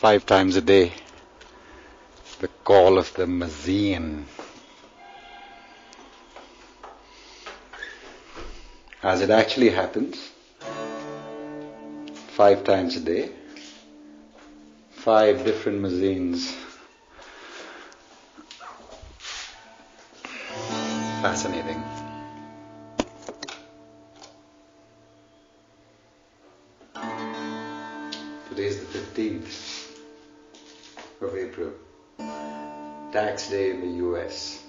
5 times a day. The call of the machine. As it actually happens, 5 times a day, 5 different machines. Fascinating. Today is the 15th of April, tax day in the US.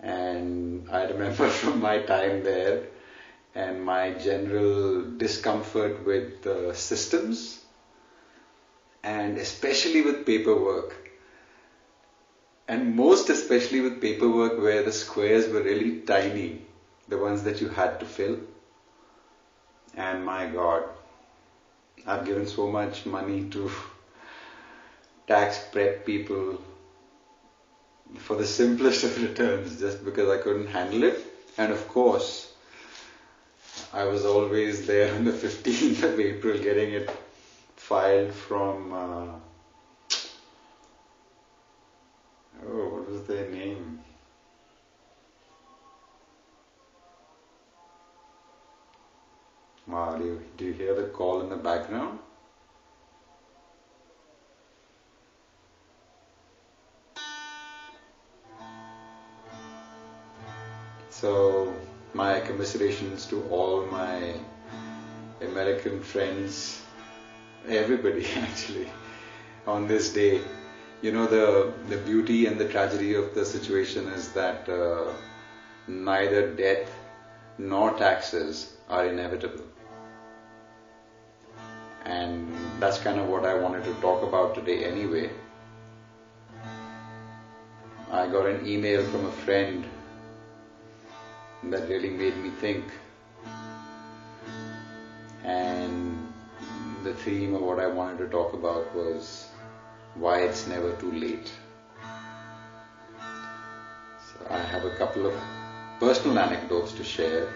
And I remember from my time there and my general discomfort with systems and especially with paperwork. And most especially with paperwork where the squares were really tiny, the ones that you had to fill. And my God, I've given so much money to tax prep people for the simplest of returns just because I couldn't handle it. And of course, I was always there on the 15th of April getting it filed from what was their name? Wow, do you hear the call in the background? So, my commiserations to all my American friends, everybody actually, on this day. You know, the beauty and the tragedy of the situation is that neither death nor taxes are inevitable. And that's kind of what I wanted to talk about today anyway. I got an email from a friend that really made me think. And the theme of what I wanted to talk about was why it's never too late. So I have a couple of personal anecdotes to share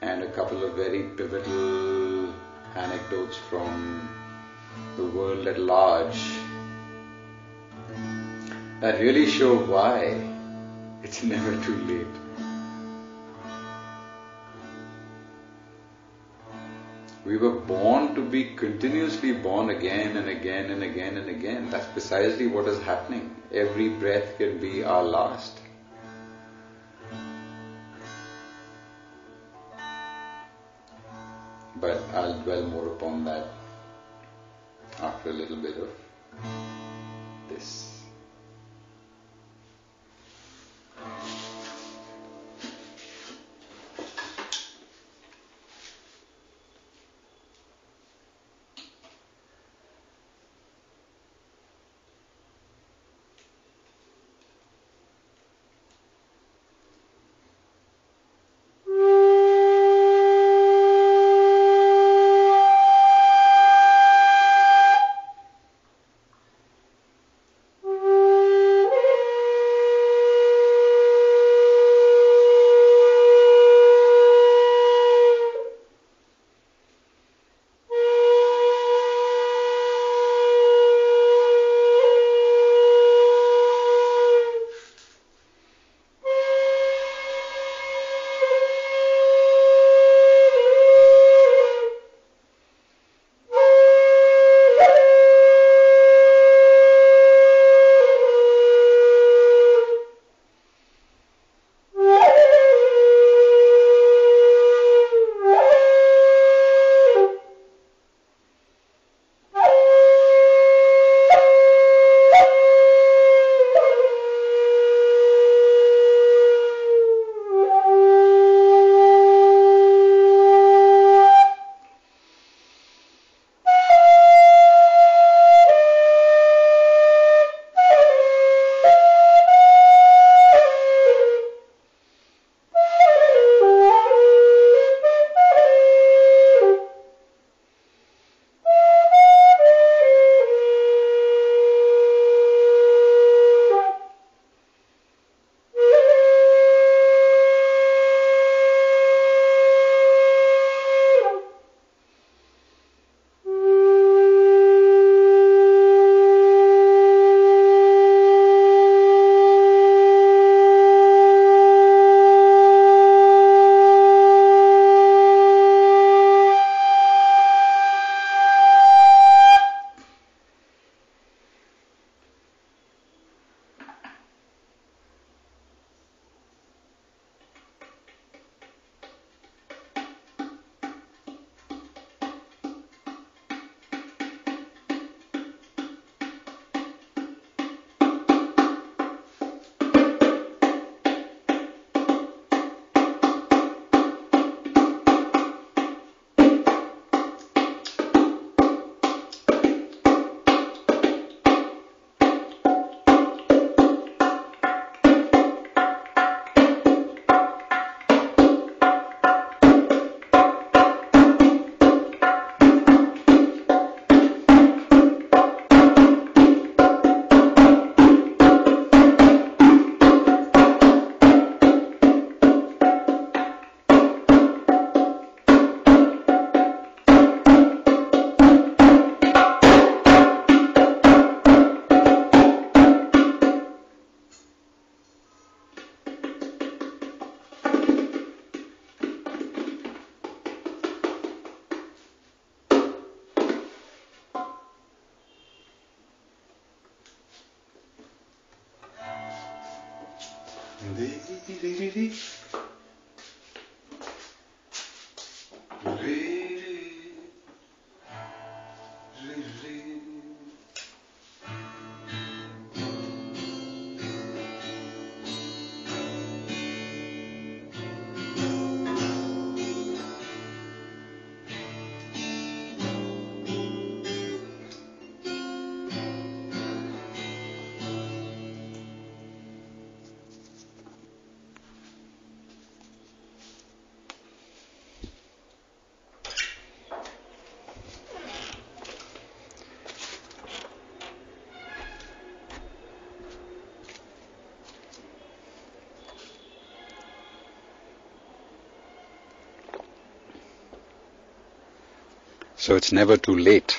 and a couple of very pivotal anecdotes from the world at large that really show why it's never too late. We were born to be continuously born again and again and again and again. That's precisely what is happening. Every breath can be our last. But I'll dwell more upon that after a little bit of this. So it's never too late.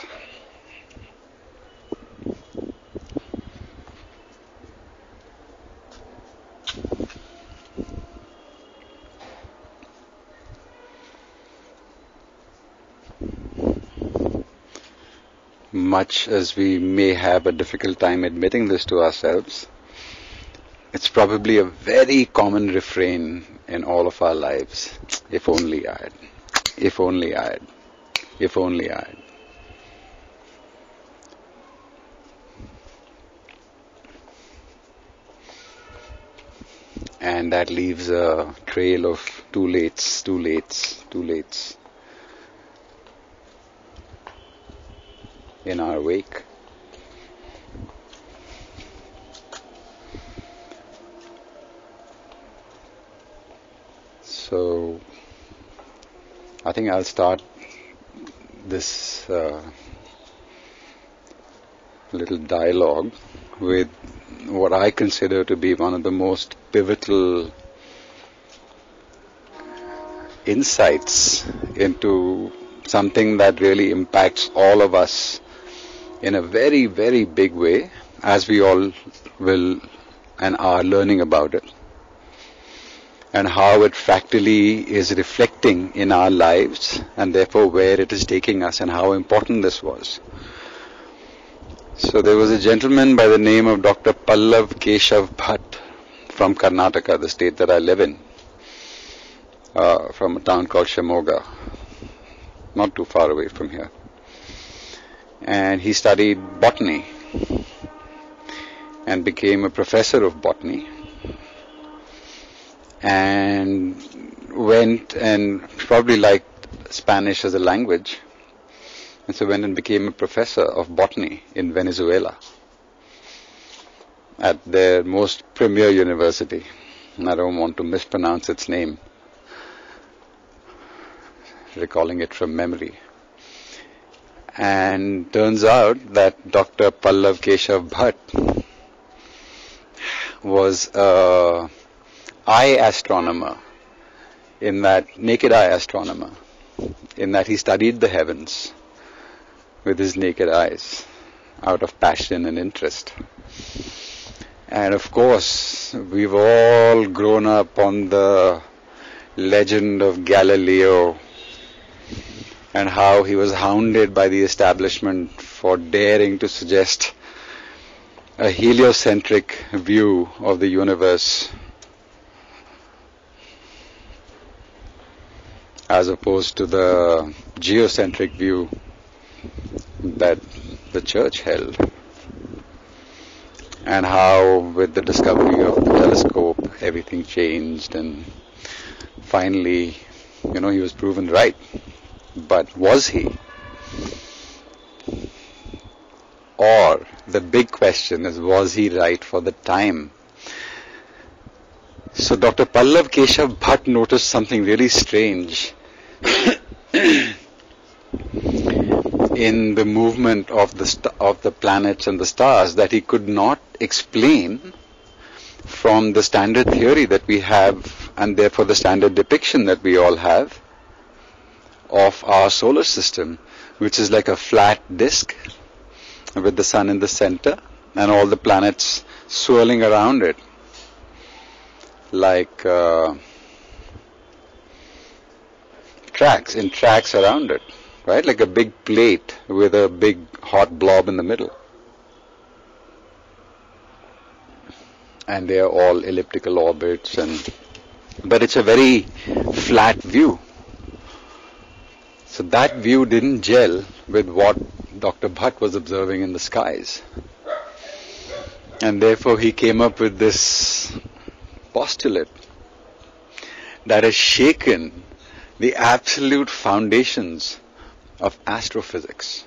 Much as we may have a difficult time admitting this to ourselves, it's probably a very common refrain in all of our lives. If only I had. If only I had. If only I had. And that leaves a trail of too lates, too lates, too lates in our wake. So I think I'll start this little dialogue with what I consider to be one of the most pivotal insights into something that really impacts all of us in a very, very big way, as we all will and are learning about it, and how it fractally is reflecting in our lives, and therefore where it is taking us, and how important this was. So there was a gentleman by the name of Dr. Pallav Keshav Bhatt from Karnataka, the state that I live in, from a town called Shimoga, not too far away from here. And he studied botany and became a professor of botany, and went and probably liked Spanish as a language, and so went and became a professor of botany in Venezuela at their most premier university. And I don't want to mispronounce its name, recalling it from memory. And turns out that Dr. Pallav Keshav Bhatt was a eye astronomer, in that naked eye astronomer, in that he studied the heavens with his naked eyes out of passion and interest. And of course, we've all grown up on the legend of Galileo and how he was hounded by the establishment for daring to suggest a heliocentric view of the universe as opposed to the geocentric view that the church held. And how with the discovery of the telescope everything changed, and finally, he was proven right. But was he? Or the big question is, was he right for the time? So Dr. Pallav Keshav Bhatt noticed something really strange in the movement of the planets and the stars that he could not explain from the standard theory that we have, and therefore the standard depiction that we all have of our solar system, which is like a flat disk with the sun in the center and all the planets swirling around it like tracks around it, right? Like a big plate with a big hot blob in the middle. and they are all elliptical orbits, but it's a very flat view. So that view didn't gel with what Dr. Bhatt was observing in the skies. And therefore he came up with this postulate that has shaken the absolute foundations of astrophysics.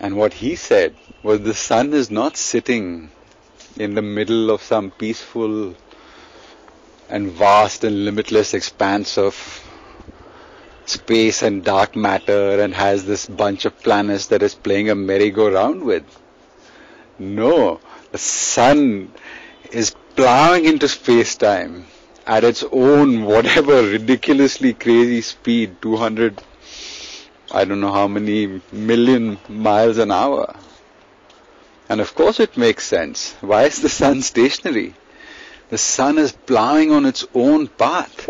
And what he said was the sun is not sitting in the middle of some peaceful and vast and limitless expanse of space and dark matter and has this bunch of planets that is playing a merry-go-round with. No, the sun is plowing into space-time at its own whatever ridiculously crazy speed, 200, I don't know how many million miles an hour. And of course it makes sense. Why is the sun stationary? The sun is plowing on its own path.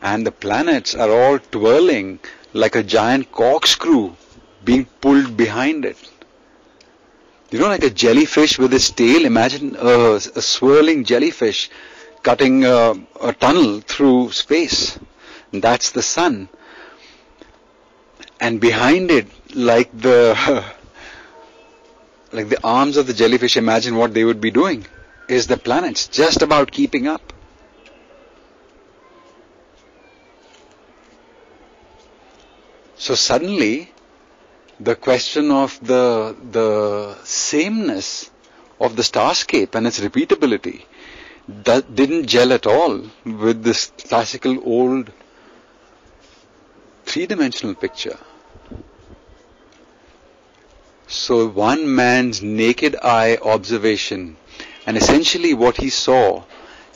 And the planets are all twirling like a giant corkscrew being pulled behind it. You know, like a jellyfish with its tail. Imagine a swirling jellyfish cutting a tunnel through space. And that's the sun. And behind it, like the arms of the jellyfish, imagine what they would be doing, is the planets just about keeping up. So suddenly, the question of the sameness of the starscape and its repeatability that didn't gel at all with this classical old three-dimensional picture. So one man's naked eye observation, and essentially what he saw,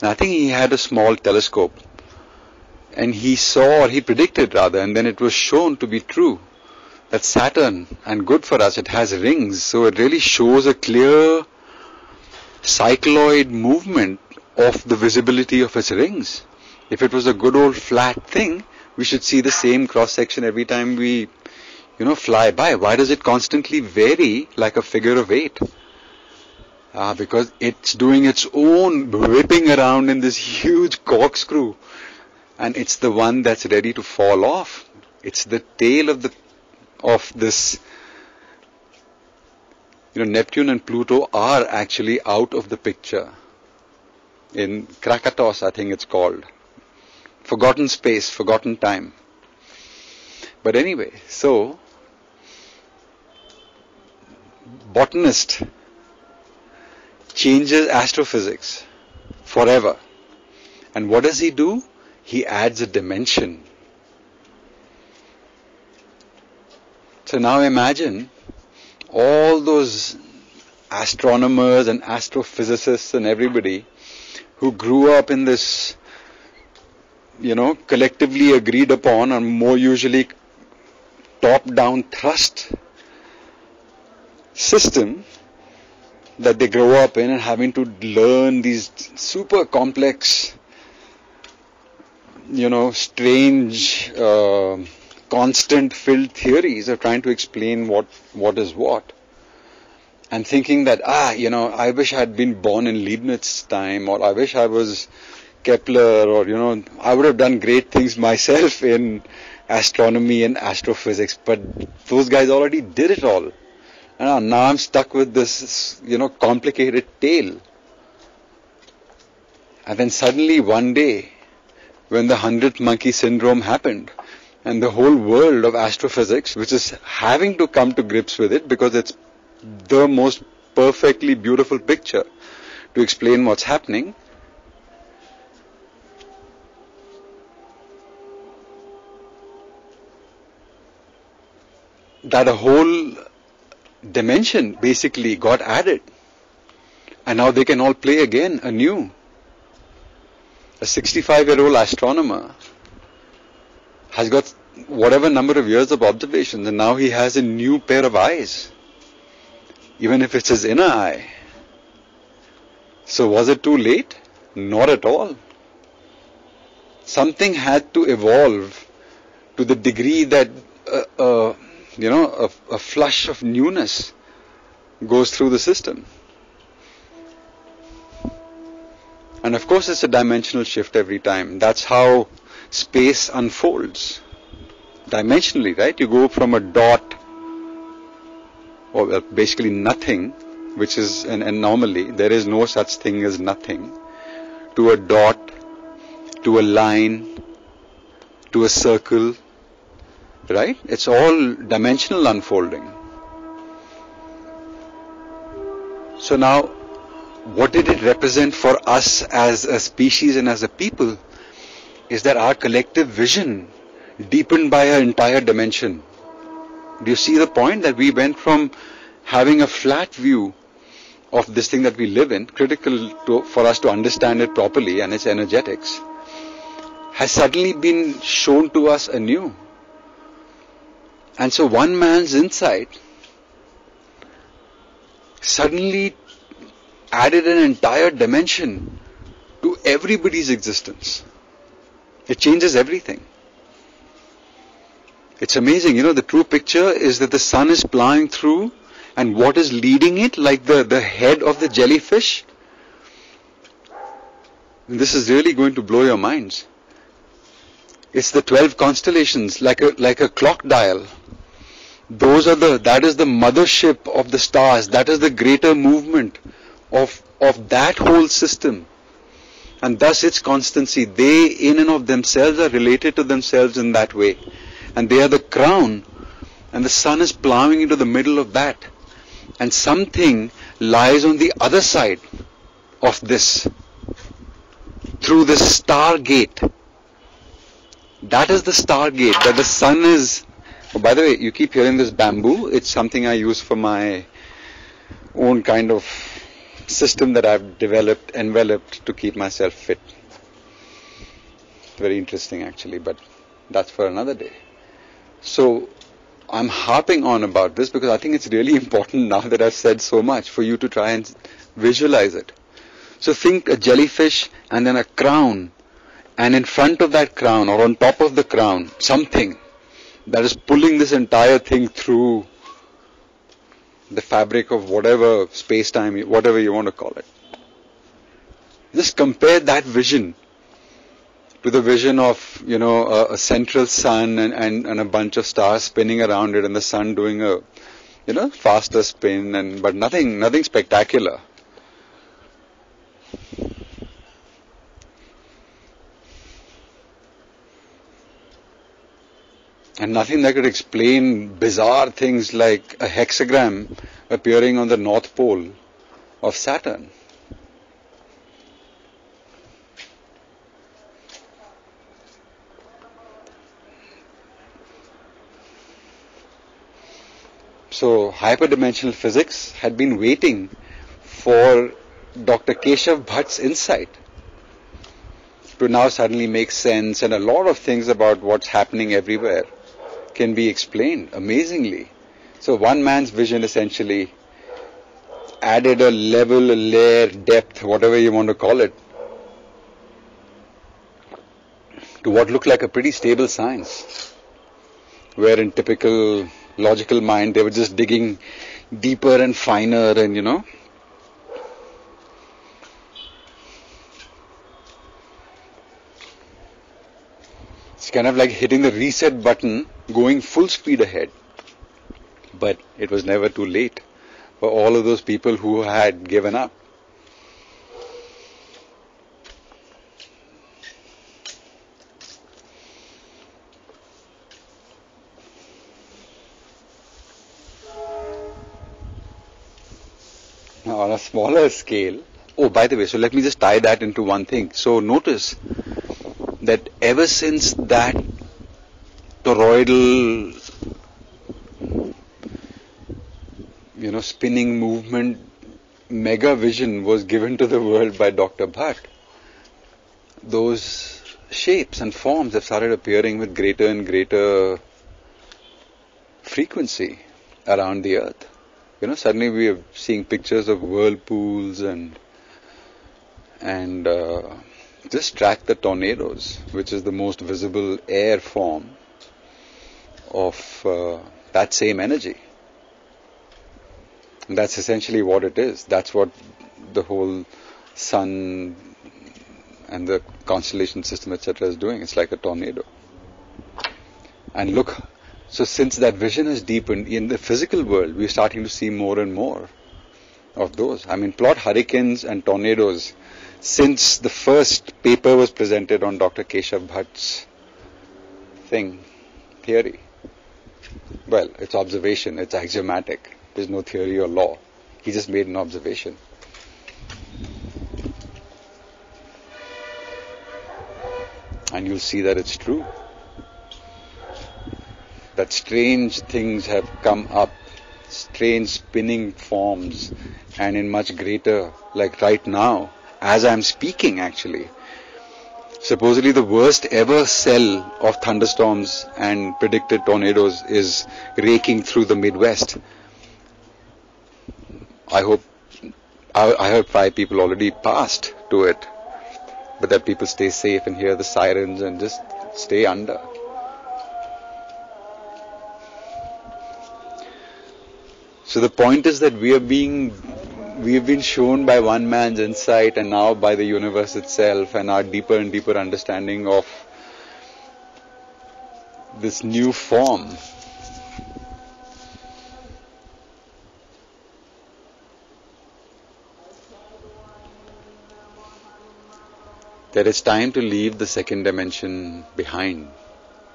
and I think he had a small telescope, and he saw, or he predicted rather, and then it was shown to be true, that Saturn, and good for us, it has rings, so it really shows a clear cycloid movement of the visibility of its rings. If it was a good old flat thing, we should see the same cross-section every time we, fly by. Why does it constantly vary like a figure of 8? Because it's doing its own whipping around in this huge corkscrew. And it's the one that's ready to fall off. It's the tail of this. Neptune and Pluto are actually out of the picture. In Krakatos, I think it's called. Forgotten space, forgotten time. But anyway, so, botanist changes astrophysics forever. And what does he do? He adds a dimension. So now imagine all those astronomers and astrophysicists and everybody who grew up in this, collectively agreed upon, or more usually top-down thrust system that they grow up in, and having to learn these super complex, strange, constant filled theories of trying to explain what is what. And thinking that, I wish I had been born in Leibniz's time, or I wish I was Kepler, or, I would have done great things myself in astronomy and astrophysics, but those guys already did it all. And now I'm stuck with this, complicated tale. And then suddenly one day, when the 100th monkey syndrome happened, and the whole world of astrophysics, which is having to come to grips with it because it's the most perfectly beautiful picture to explain what's happening, that a whole dimension basically got added. And now they can all play again anew. A 65-year-old astronomer has got whatever number of years of observations, and now he has a new pair of eyes, even if it's his inner eye. So was it too late? Not at all. Something had to evolve to the degree that a flush of newness goes through the system. And of course it's a dimensional shift every time. That's how space unfolds. Dimensionally, right? You go from a dot, or basically nothing, which is an anomaly. There is no such thing as nothing. To a dot, to a line, to a circle, right? It's all dimensional unfolding. So now, what did it represent for us as a species and as a people is that our collective vision deepened by an entire dimension. Do you see the point? That we went from having a flat view of this thing that we live in, critical for us to understand it properly and its energetics, has suddenly been shown to us anew. And so one man's insight suddenly added an entire dimension to everybody's existence. It changes everything. It's amazing, the true picture is that the sun is plowing through, and what is leading it, like the head of the jellyfish? And this is really going to blow your minds. It's the 12 constellations, like a clock dial. That is the mothership of the stars. That is the greater movement of that whole system. And thus its constancy. They in and of themselves are related to themselves in that way. And they are the crown. And the sun is plowing into the middle of that. And something lies on the other side of this. Through this star gate. That is the star gate. That the sun is... Oh, by the way, you keep hearing this bamboo. It's something I use for my own kind of system that I've enveloped to keep myself fit. Very interesting actually, but that's for another day. So I'm harping on about this because I think it's really important now that I've said so much for you to try and visualize it. So think a jellyfish and then a crown, and in front of that crown or on top of the crown, something that is pulling this entire thing through the fabric of whatever space-time, whatever you want to call it. Just compare that vision to the vision of, a central sun and a bunch of stars spinning around it, and the sun doing a, faster spin, but nothing spectacular. And nothing that could explain bizarre things like a hexagram appearing on the North Pole of Saturn. So hyperdimensional physics had been waiting for Dr. Keshav Bhatt's insight to now suddenly make sense, and a lot of things about what's happening everywhere can be explained amazingly. So one man's vision essentially added a level, a layer, depth, whatever you want to call it, to what looked like a pretty stable science, where in typical logical mind they were just digging deeper and finer and it's kind of like hitting the reset button, going full speed ahead. But it was never too late for all of those people who had given up. Now on a smaller scale, by the way, so let me just tie that into one thing. So notice that ever since that toroidal, spinning movement mega vision was given to the world by Dr. Bhatt, those shapes and forms have started appearing with greater and greater frequency around the earth. Suddenly we are seeing pictures of whirlpools and just track the tornadoes, which is the most visible air form of that same energy. And that's essentially what it is. That's what the whole sun and the constellation system, etc., is doing. It's like a tornado. And look, so since that vision has deepened in the physical world, we're starting to see more and more of those. I mean, plot hurricanes and tornadoes since the first paper was presented on Dr. Keshav Bhatt's theory. Well, it's observation, it's axiomatic. There's no theory or law. He just made an observation. And you'll see that it's true. That strange things have come up, strange spinning forms, and in much greater, like right now, as I'm speaking actually. Supposedly the worst ever cell of thunderstorms and predicted tornadoes is raking through the Midwest. I heard 5 people already passed to it, but that people stay safe and hear the sirens and just stay under. So the point is that we have been shown by one man's insight and now by the universe itself and our deeper and deeper understanding of this new form. That it's time to leave the second dimension behind.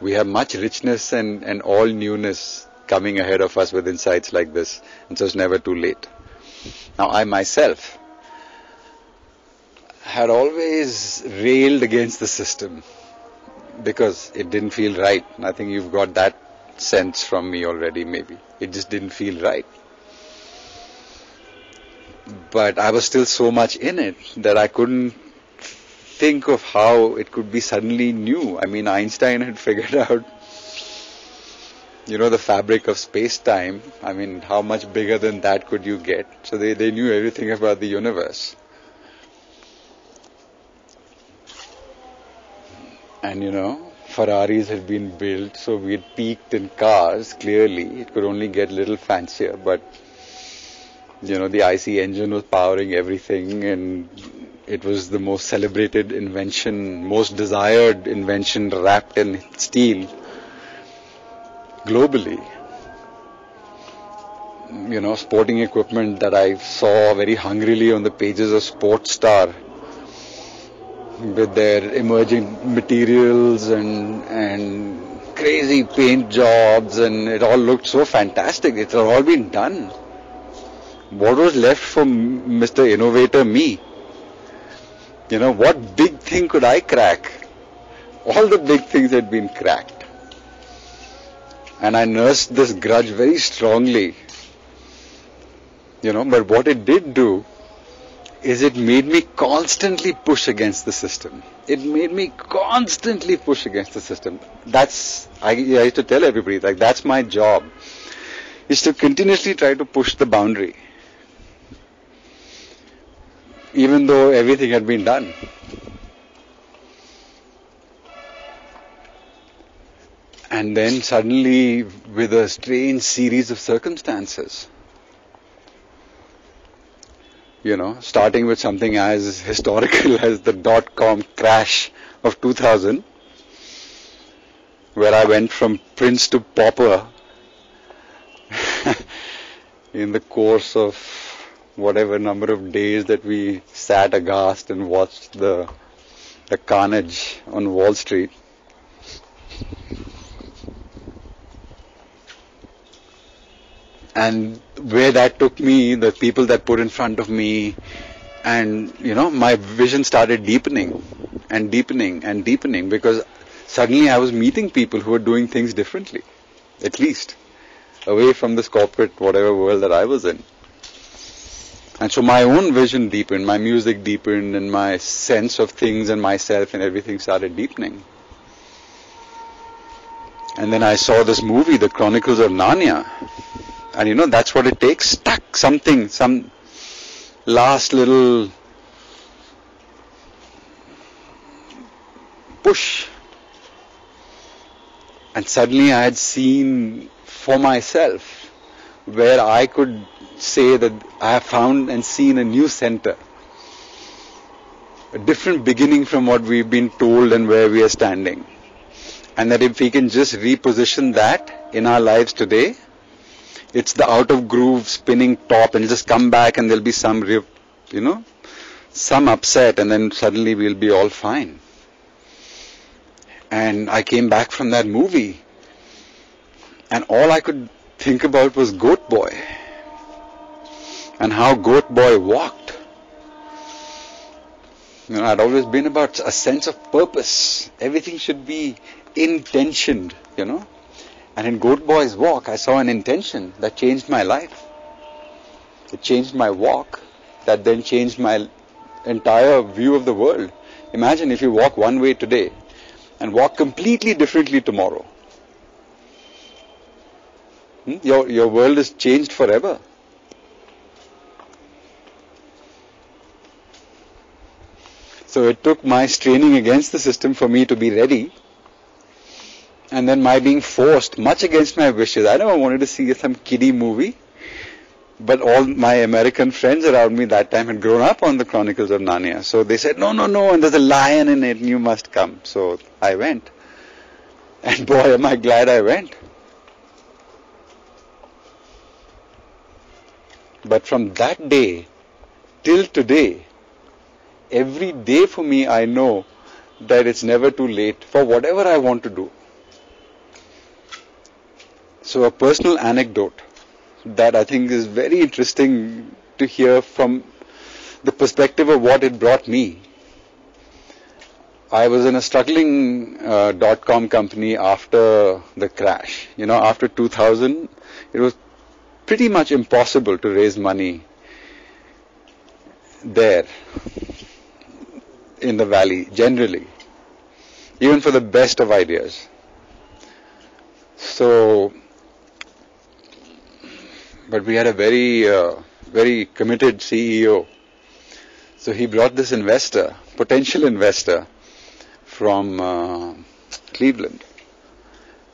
We have much richness and all newness coming ahead of us with insights like this, and so it's never too late. Now, I myself had always railed against the system because it didn't feel right. I think you've got that sense from me already, maybe. It just didn't feel right. But I was still so much in it that I couldn't think of how it could be suddenly new. I mean, Einstein had figured out, the fabric of space-time. I mean, how much bigger than that could you get? So they knew everything about the universe. And Ferraris had been built, so we had peaked in cars, clearly. It could only get a little fancier, but the IC engine was powering everything, and it was the most celebrated invention, most desired invention wrapped in steel globally. Sporting equipment that I saw very hungrily on the pages of SportsStar with their emerging materials and crazy paint jobs, and it all looked so fantastic. It had all been done. What was left for Mr. Innovator me? What big thing could I crack? All the big things had been cracked. And I nursed this grudge very strongly. But what it did do is it made me constantly push against the system. It made me constantly push against the system. I used to tell everybody, that's my job, is to continuously try to push the boundary. Even though everything had been done. And then suddenly, with a strange series of circumstances, starting with something as historical as the .com crash of 2000, where I went from prince to pauper in the course of whatever number of days that we sat aghast and watched the carnage on Wall Street. And where that took me, the people that put in front of me, and my vision started deepening and deepening and deepening, because suddenly I was meeting people who were doing things differently, at least, away from this corporate whatever world that I was in. And so my own vision deepened, my music deepened, and my sense of things and myself and everything started deepening. And then I saw this movie, The Chronicles of Narnia. And that's what it takes. Some last little push. And suddenly I had seen for myself where I could say that I have found and seen a new center. a different beginning from what we've been told and where we are standing. And that if we can just reposition that in our lives today, it's the out of groove spinning top, and just come back and there'll be some, some upset, and then suddenly we'll be all fine. And I came back from that movie, and all I could think about was Goat Boy, and how Goat Boy walked. I'd always been about a sense of purpose. Everything should be intentioned, And in Goat Boy's walk, I saw an intention that changed my life. It changed my walk, that then changed my entire view of the world. Imagine if you walk one way today and walk completely differently tomorrow. Your world is changed forever. So it took my straining against the system for me to be ready. And then my being forced, much against my wishes. I never wanted to see some kiddie movie. But all my American friends around me that time had grown up on the Chronicles of Narnia. So they said, no, and there's a lion in it and you must come. So I went. And boy, am I glad I went. But from that day till today, every day for me I know that it's never too late for whatever I want to do. So a personal anecdote that I think is very interesting to hear from the perspective of what it brought me. I was in a struggling .com company after the crash. After 2000, it was pretty much impossible to raise money there in the valley, generally, even for the best of ideas. So, but we had a very committed CEO. So he brought this potential investor from Cleveland.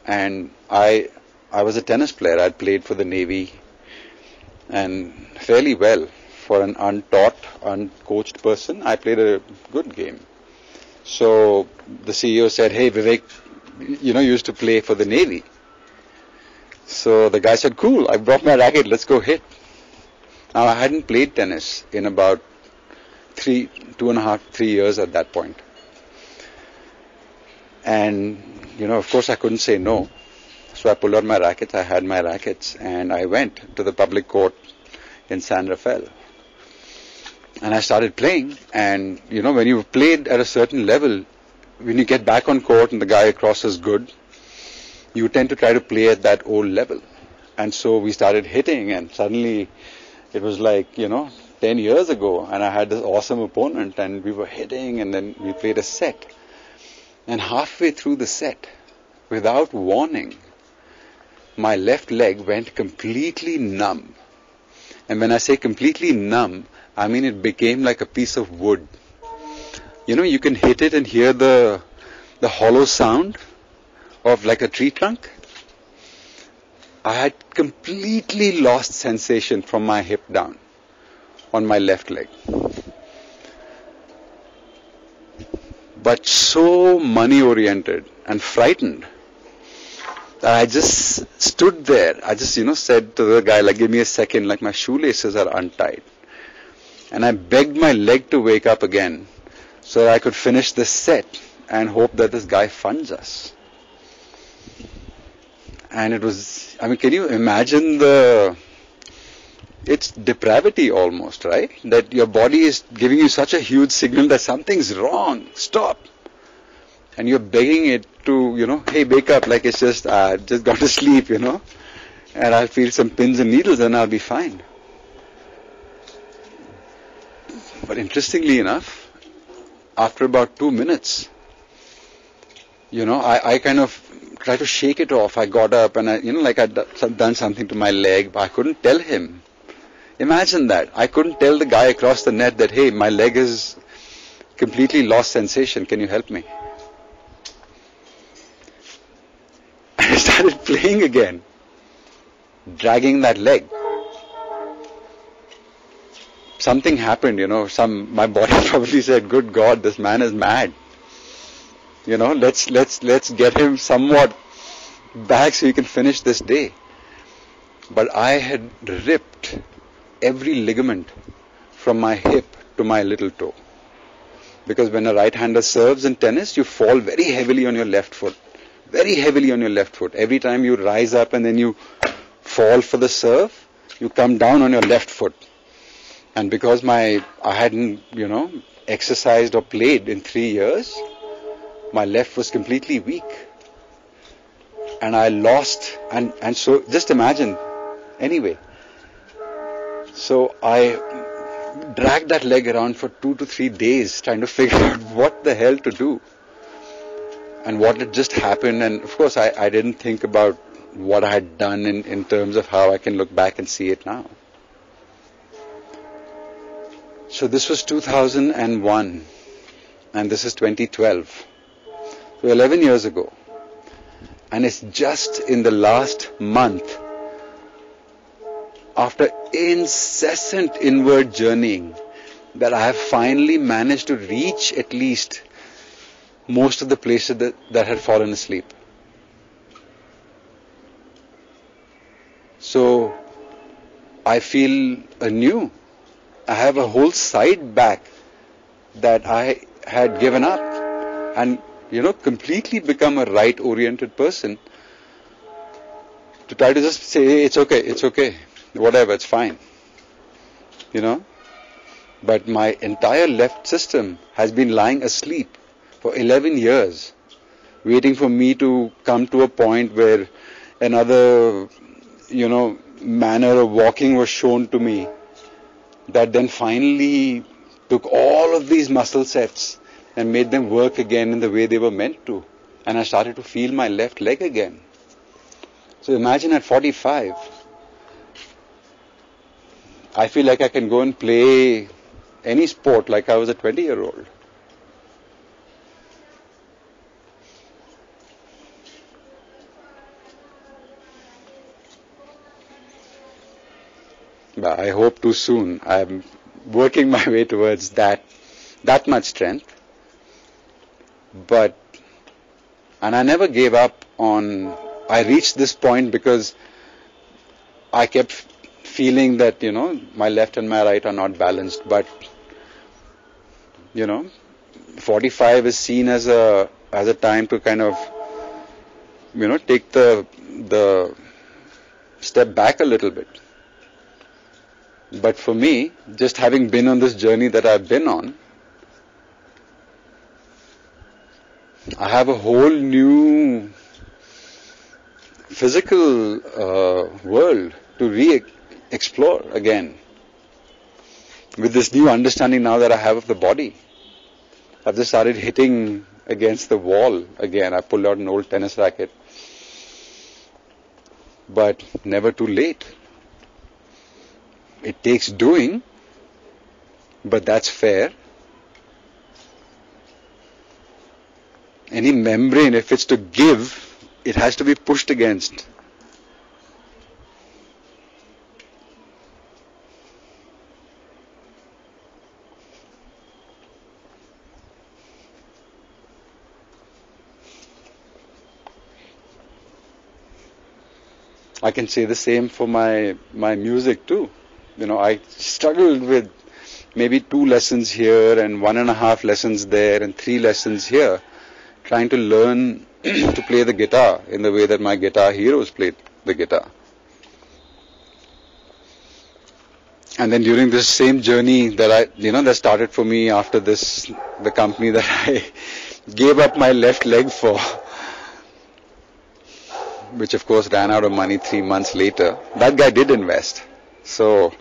And I was a tennis player. I'd played for the Navy and fairly well. For an untaught, uncoached person, I played a good game. So the CEO said, hey Vivek, you used to play for the Navy. So the guy said, cool, I brought my racket, let's go hit. Now I hadn't played tennis in about 2.5, 3 years at that point. And, of course I couldn't say no. So I pulled out my rackets, I had my rackets, and I went to the public court in San Rafael. And I started playing, and, when you've played at a certain level, when you get back on court and the guy across is good, you tend to try to play at that old level. And so we started hitting, and suddenly it was like, 10 years ago, and I had this awesome opponent, and we were hitting, and then we played a set. And halfway through the set, without warning, my left leg went completely numb. And when I say completely numb, I mean it became like a piece of wood. You can hit it and hear the hollow sound of like a tree trunk. I had completely lost sensation from my hip down on my left leg. But so money oriented and frightened that I just stood there. I just, said to the guy, like, give me a second, like my shoelaces are untied. And I begged my leg to wake up again so that I could finish this set and hope that this guy funds us. And it was, can you imagine it's depravity almost, right? That your body is giving you such a huge signal that something's wrong, stop. And you're begging it to, hey, wake up, like it's just gone to sleep, and I'll feel some pins and needles and I'll be fine. But interestingly enough, after about 2 minutes, I kind of tried to shake it off. I got up and I'd done something to my leg, but I couldn't tell him. Imagine that. I couldn't tell the guy across the net that, hey, my leg is completely lost sensation. Can you help me? I started playing again, dragging that leg. something happened, my body probably said, good God, this man is mad. Let's get him somewhat back so he can finish this day. But I had ripped every ligament from my hip to my little toe. Because when a right-hander serves in tennis, you fall very heavily on your left foot. Very heavily on your left foot. Every time you rise up and then you fall for the serve, you come down on your left foot. And because I hadn't, exercised or played in 3 years, my left was completely weak. And I lost, and so just imagine, anyway. So I dragged that leg around for 2 to 3 days trying to figure out what the hell to do. And what had just happened, and of course I didn't think about what I had done in terms of how I can look back and see it now. So this was 2001 and this is 2012. So 11 years ago. And it's just in the last month, after incessant inward journeying, that I have finally managed to reach at least most of the places that had fallen asleep. So I feel anew. I have a whole side back that I had given up and completely become a right-oriented person to try to just say, hey, it's okay, whatever, it's fine. But my entire left system has been lying asleep for 11 years, waiting for me to come to a point where another, manner of walking was shown to me, that then finally took all of these muscle sets and made them work again in the way they were meant to. And I started to feel my left leg again. So imagine at 45, I feel like I can go and play any sport like I was a 20-year-old. But I hope too soon. I'm working my way towards that much strength. And I never gave up on, I reached this point because I kept feeling that, my left and my right are not balanced. But, 45 is seen as a time to kind of, take the step back a little bit. But for me, just having been on this journey that I've been on, I have a whole new physical world to re-explore again. With this new understanding now that I have of the body. I've just started hitting against the wall again. I pulled out an old tennis racket. But never too late. It takes doing, but that's fair. Any membrane, if it's to give, it has to be pushed against. I can say the same for my music too. I struggled with maybe 2 lessons here and 1.5 lessons there and 3 lessons here, trying to learn to play the guitar in the way that my guitar heroes played the guitar. And then during this same journey that that started for me after the company that I gave up my left leg for, which of course ran out of money 3 months later, that guy did invest. So,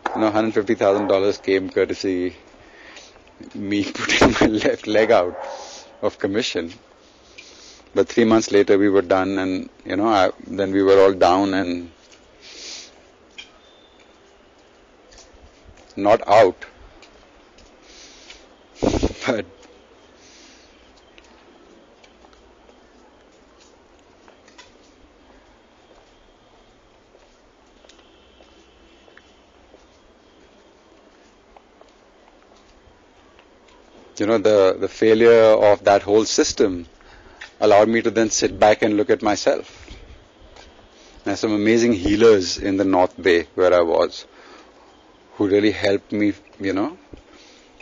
$150,000 came courtesy me putting my left leg out of commission. But 3 months later we were done, and then we were all down and not out, but the failure of that whole system allowed me to then sit back and look at myself. There's some amazing healers in the North Bay where I was, who really helped me,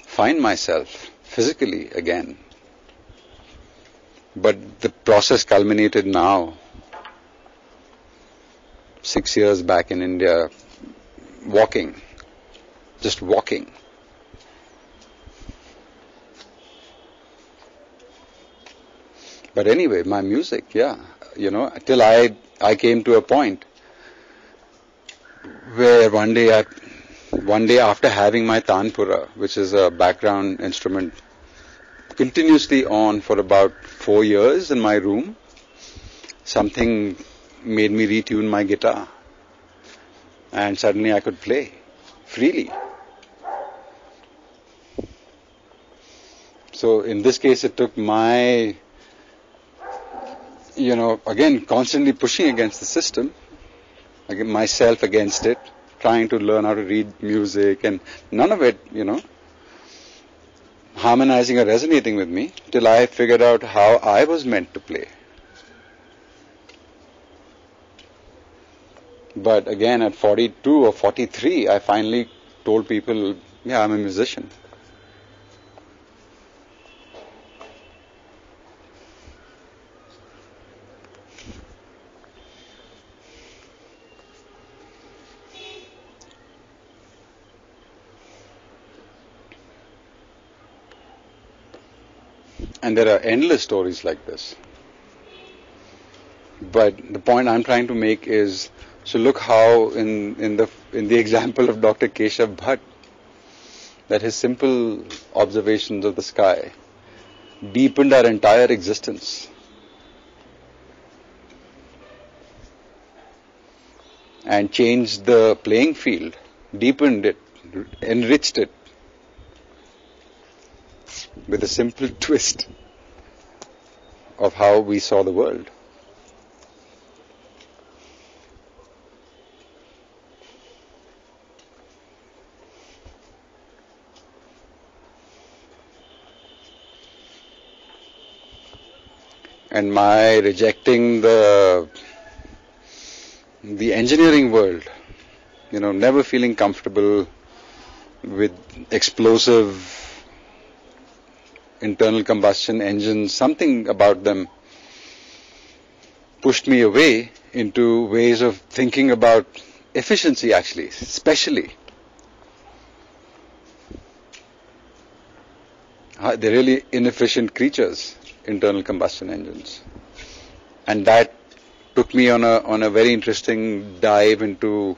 find myself physically again. But the process culminated now, 6 years back in India, just walking. But anyway, my music, till I came to a point where one day after having my tanpura, which is a background instrument, continuously on for about 4 years in my room, something made me retune my guitar, and suddenly I could play freely. So in this case, it took my, again, constantly pushing against the system, myself against it, trying to learn how to read music, and none of it, harmonizing or resonating with me, till I figured out how I was meant to play. But again, at 42 or 43, I finally told people, I'm a musician. And there are endless stories like this. But the point I'm trying to make is, so look how in the example of Dr. Keshav Bhatt, that his simple observations of the sky deepened our entire existence. And changed the playing field, deepened it, enriched it, with a simple twist of how we saw the world. And my rejecting the engineering world, never feeling comfortable with explosive internal combustion engines, something about them pushed me away into ways of thinking about efficiency, actually, especially. They're really inefficient creatures, internal combustion engines. And that took me on a very interesting dive into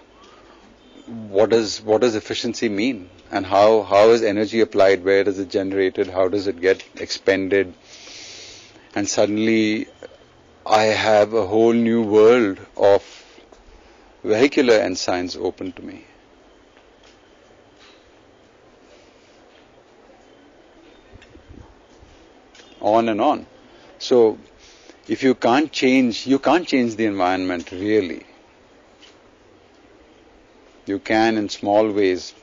what does efficiency mean, and how is energy applied, where is it generated, how does it get expended. And suddenly I have a whole new world of vehicular ensigns open to me. On and on. So if you can't change the environment really. You can in small ways,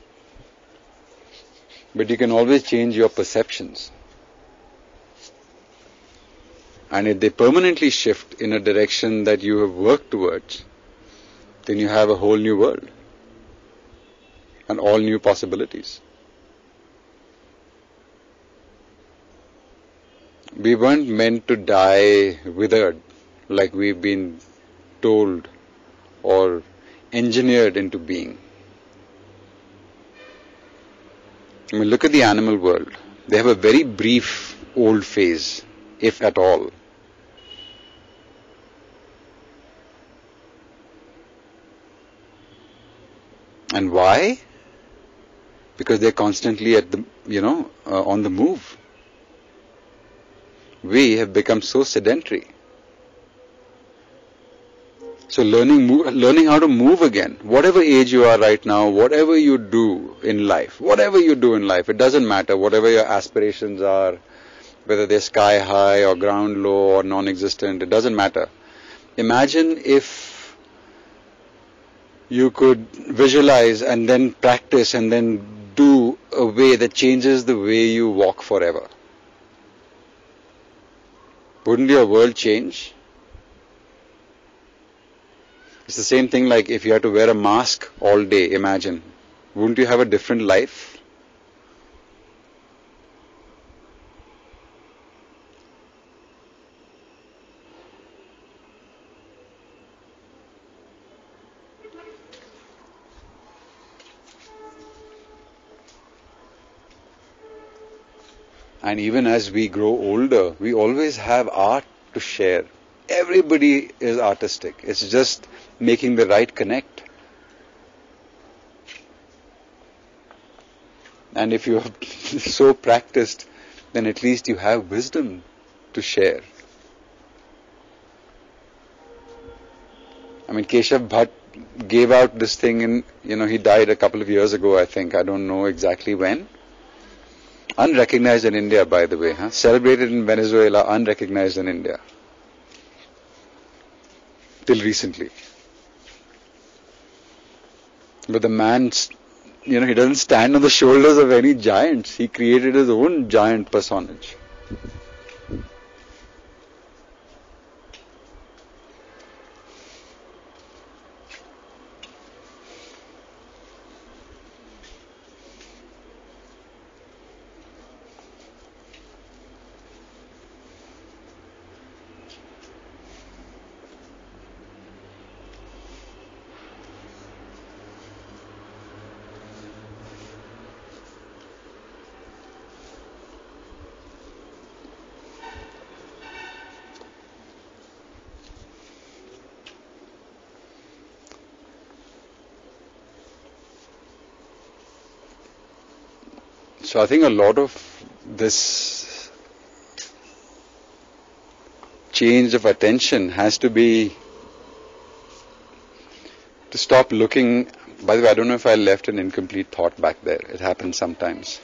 but you can always change your perceptions. And if they permanently shift in a direction that you have worked towards, then you have a whole new world and all new possibilities. We weren't meant to die withered like we've been told or engineered into being. I mean, look at the animal world. They have a very brief old phase, if at all. And why? Because they're constantly at the, on the move. We have become so sedentary. So learning how to move again, whatever age you are right now, whatever you do in life, it doesn't matter, whatever your aspirations are, whether they're sky high or ground low or non-existent, it doesn't matter. Imagine if you could visualize and then practice and then do a way that changes the way you walk forever, wouldn't your world change? It's the same thing like if you had to wear a mask all day, imagine. Wouldn't you have a different life? And even as we grow older, we always have art to share. Everybody is artistic. It's just making the right connect. And if you are so practiced, then at least you have wisdom to share. I mean, Keshav Bhatt gave out this thing in, he died a couple of years ago, I think. I don't know exactly when. Unrecognized in India, by the way. Celebrated in Venezuela, unrecognized in India. Till recently. But the man, he doesn't stand on the shoulders of any giants. He created his own giant personage. So I think a lot of this change of attention has to be to stop looking. By the way, I don't know if I left an incomplete thought back there. It happens sometimes.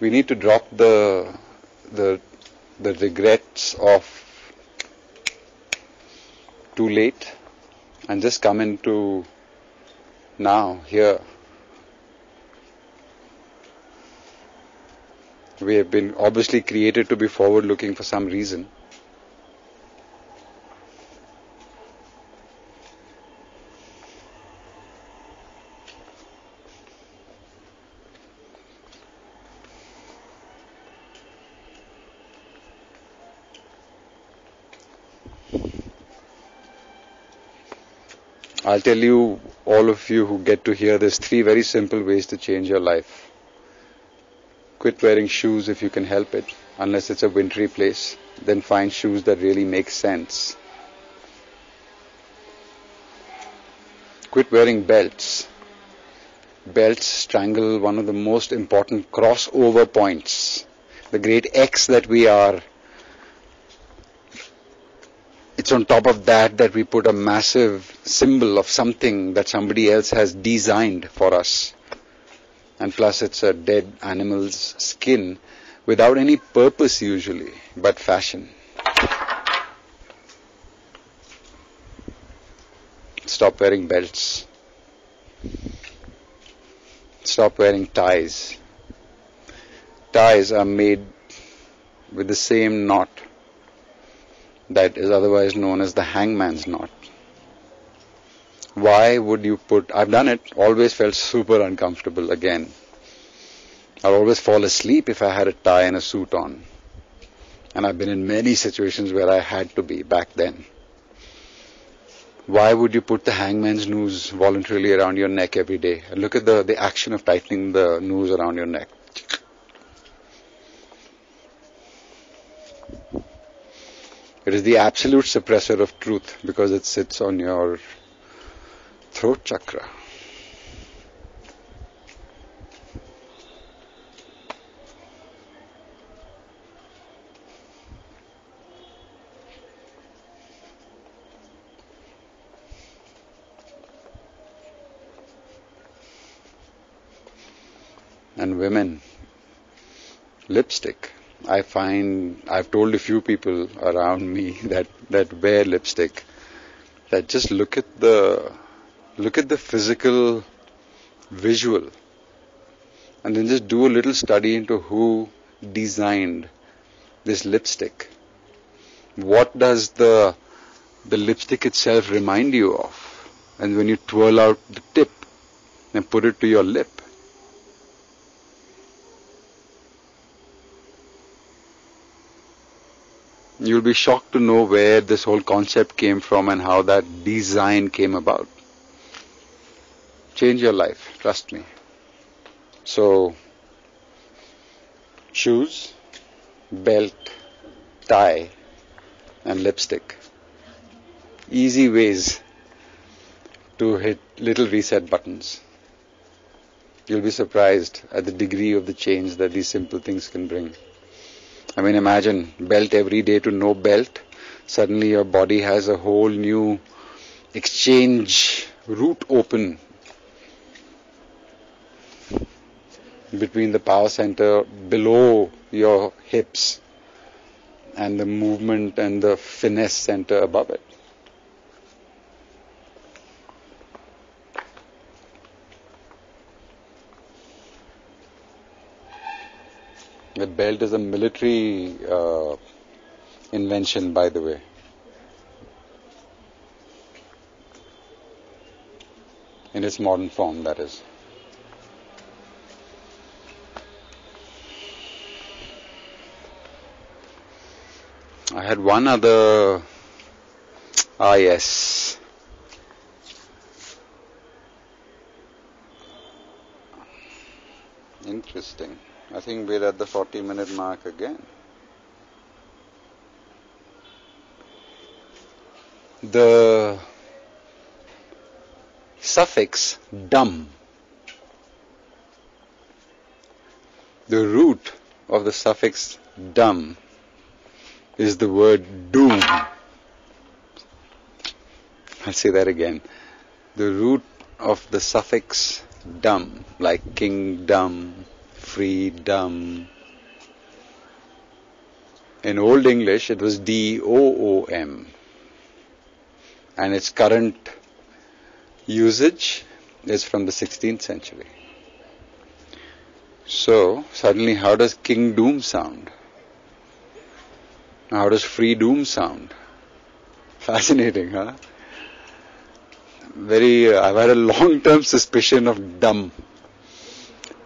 We need to drop the regrets of too late and just come into now, here. We have been obviously created to be forward looking for some reason. I'll tell you, all of you who get to hear this, 3 very simple ways to change your life. Quit wearing shoes if you can help it, unless it's a wintry place. Then find shoes that really make sense. Quit wearing belts. Belts strangle one of the most important crossover points. The great X that we are. It's on top of that we put a massive symbol of something that somebody else has designed for us. And plus it's a dead animal's skin without any purpose usually, but fashion. Stop wearing belts. Stop wearing ties. Ties are made with the same knot that is otherwise known as the hangman's knot. Why would you put, I've done it, always felt super uncomfortable again. I'd always fall asleep if I had a tie and a suit on. And I've been in many situations where I had to be back then. Why would you put the hangman's noose voluntarily around your neck every day? Look at the action of tightening the noose around your neck. It is the absolute suppressor of truth because it sits on your throat chakra. And women, lipstick. I've told a few people around me that wear lipstick, that just look at the Look at the physical visual. And then just do a little study into who designed this lipstick. What does the lipstick itself remind you of? And when you twirl out the tip and put it to your lip, you'll be shocked to know where this whole concept came from and how that design came about. Change your life, trust me. So, shoes, belt, tie, and lipstick. Easy ways to hit little reset buttons. You'll be surprised at the degree of the change that these simple things can bring. I mean, imagine belt every day to no belt. Suddenly your body has a whole new exchange route open between the power center below your hips and the movement and the finesse center above it. The belt is a military invention, by the way. In its modern form, that is. I had one other, yes. Interesting. I think we're at the 40-minute mark again. The suffix dumb, the root of the suffix dumb is the word doom. I'll say that again. The root of the suffix dumb, like kingdom, freedom. In Old English, it was D-O-O-M. And its current usage is from the 16th century. So, suddenly, how does King Doom sound? How does free doom sound? Fascinating, huh? I've had a long-term suspicion of dumb.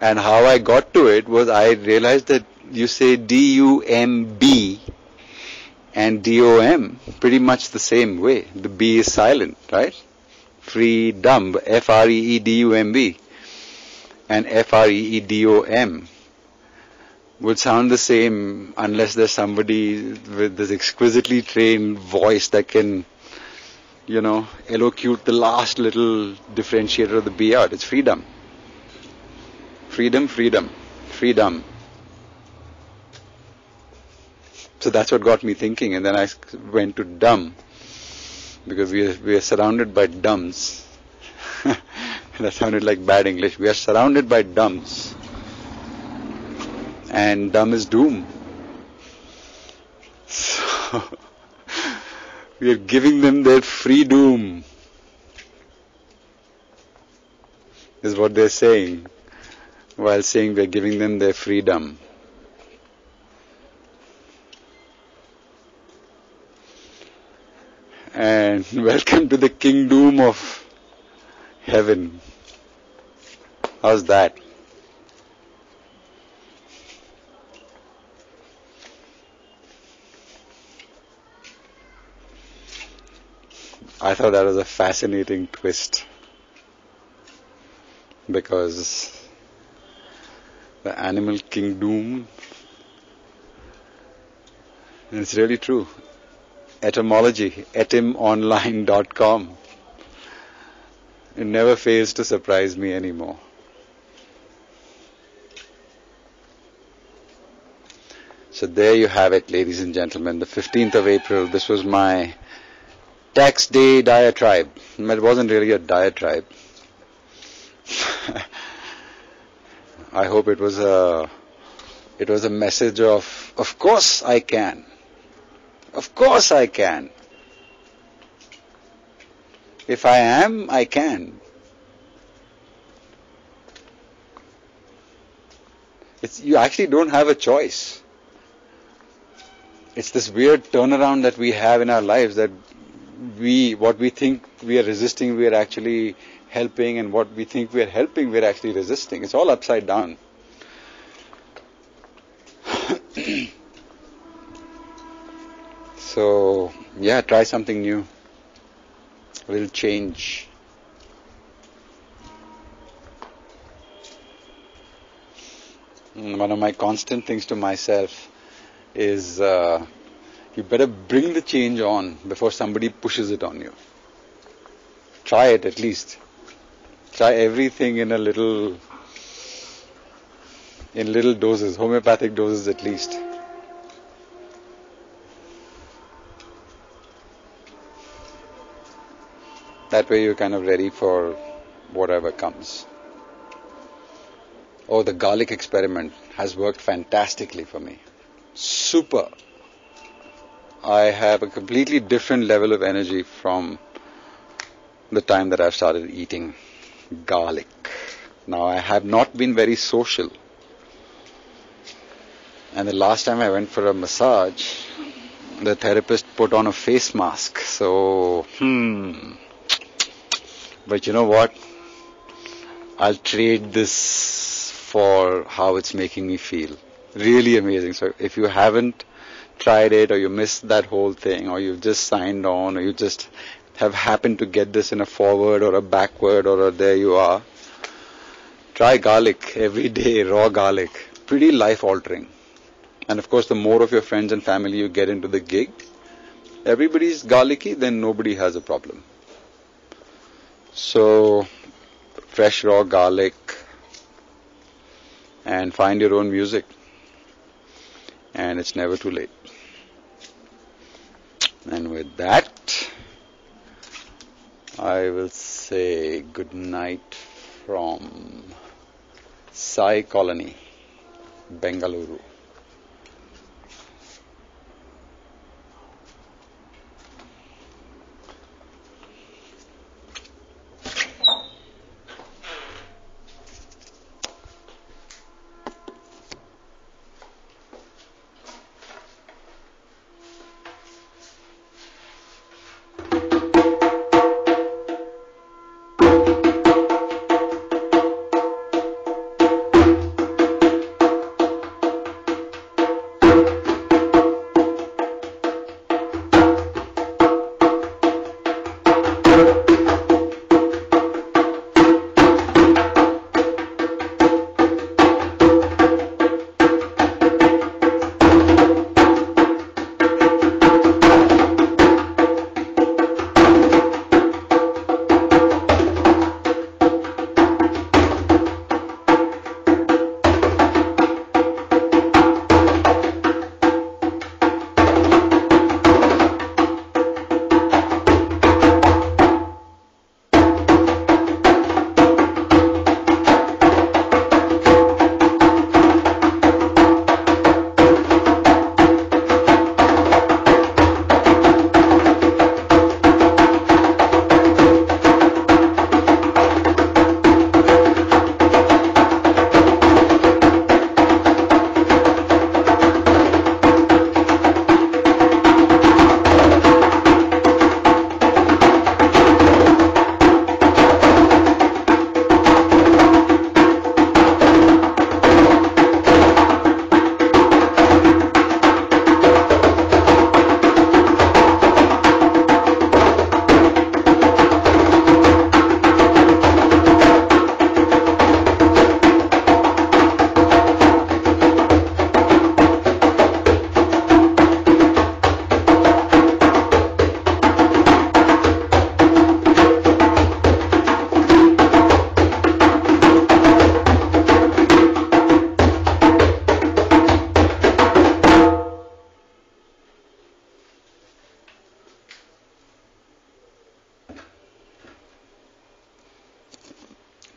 And how I got to it was I realized that you say D-U-M-B and D-O-M pretty much the same way. The B is silent, right? Freedom, F-R-E-E-D-U-M-B and F-R-E-E-D-O-M would sound the same unless there's somebody with this exquisitely trained voice that can, elocute the last little differentiator of the B out. It's freedom. Freedom, freedom, freedom. So that's what got me thinking, and then I went to dumb, because we are surrounded by dumbs. That sounded like bad English. We are surrounded by dumbs. And dumb is doom. So, we are giving them their free doom, is what they're saying, while saying we are giving them their freedom. And welcome to the kingdom of heaven. How's that? I thought that was a fascinating twist, because the animal kingdom, and it's really true. Etymology, etymonline.com. It never fails to surprise me anymore. So there you have it, ladies and gentlemen, the 15th of April. This was my tax day diatribe. It wasn't really a diatribe. I hope it was a message of course I can. Of course I can. If I am, I can. You actually don't have a choice. It's this weird turnaround that we have in our lives, that what we think we are resisting, we are actually helping, and what we think we are helping, we are actually resisting. It's all upside down. So, yeah, try something new. A little change. One of my constant things to myself is you better bring the change on before somebody pushes it on you. Try it at least. Try everything in little doses, homeopathic doses at least. That way you're kind of ready for whatever comes. Oh, the garlic experiment has worked fantastically for me. Super. I have a completely different level of energy from the time that I've started eating garlic. Now, I have not been very social. And the last time I went for a massage, the therapist put on a face mask. So, But you know what? I'll trade this for how it's making me feel. Really amazing. So if you haven't tried it, or you missed that whole thing, or you've just signed on, or you just have happened to get this in a forward or a backward, or there you are, try garlic every day, raw garlic. Pretty life altering. And of course, the more of your friends and family you get into the gig, everybody's garlicky, then nobody has a problem. So, fresh raw garlic, and find your own music, and it's never too late. And with that, I will say good night from Sai Colony, Bengaluru.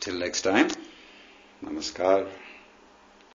Till next time, namaskar.